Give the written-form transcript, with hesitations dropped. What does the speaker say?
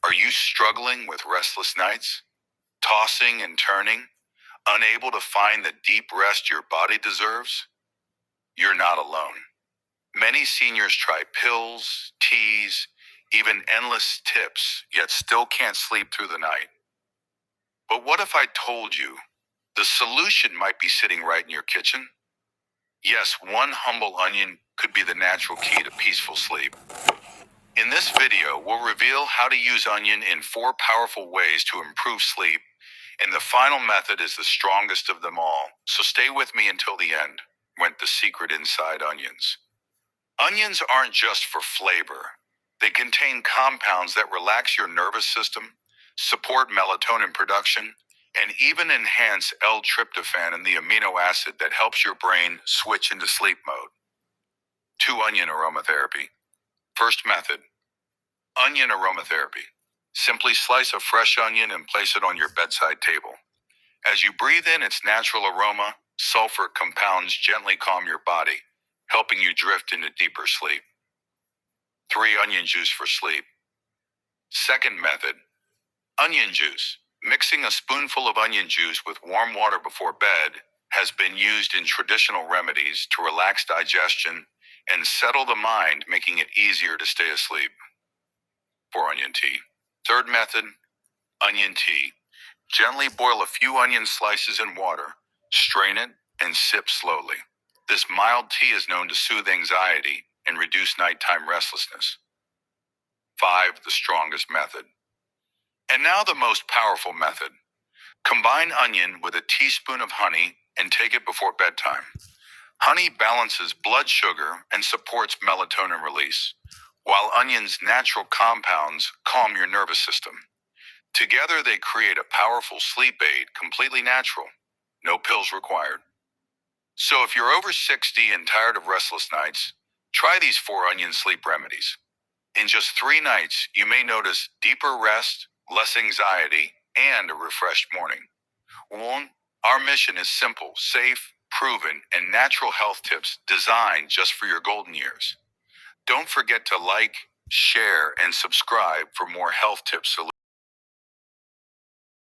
Are you struggling with restless nights, tossing and turning, unable to find the deep rest your body deserves? You're not alone. Many seniors try pills, teas, even endless tips, yet still can't sleep through the night. But what if I told you the solution might be sitting right in your kitchen? Yes, one humble onion could be the natural key to peaceful sleep. In this video, we'll reveal how to use onion in 4 powerful ways to improve sleep, and the final method is the strongest of them all. So stay with me until the end. Went the secret inside onions. Onions aren't just for flavor. They contain compounds that relax your nervous system, support melatonin production, and even enhance L-tryptophan and the amino acid that helps your brain switch into sleep mode. 2. Onion aromatherapy. First method, onion aromatherapy. Simply slice a fresh onion and place it on your bedside table. As you breathe in its natural aroma, sulfur compounds gently calm your body, helping you drift into deeper sleep. 3. Onion juice for sleep. Second method, onion juice. Mixing a spoonful of onion juice with warm water before bed has been used in traditional remedies to relax digestion and settle the mind, making it easier to stay asleep. 4. Onion tea. Third method, onion tea. Gently boil a few onion slices in water, strain it, and sip slowly. This mild tea is known to soothe anxiety and reduce nighttime restlessness. 5. The strongest method. And now the most powerful method. Combine onion with a teaspoon of honey and take it before bedtime. Honey balances blood sugar and supports melatonin release, while onion's natural compounds calm your nervous system. Together, they create a powerful sleep aid, completely natural. No pills required. So if you're over 60 and tired of restless nights, try these 4 onion sleep remedies. In just 3 nights, you may notice deeper rest, less anxiety, and a refreshed morning. 1. Our mission is simple, safe, proven, and natural health tips designed just for your golden years. Don't forget to like, share, and subscribe for more health tips solutions.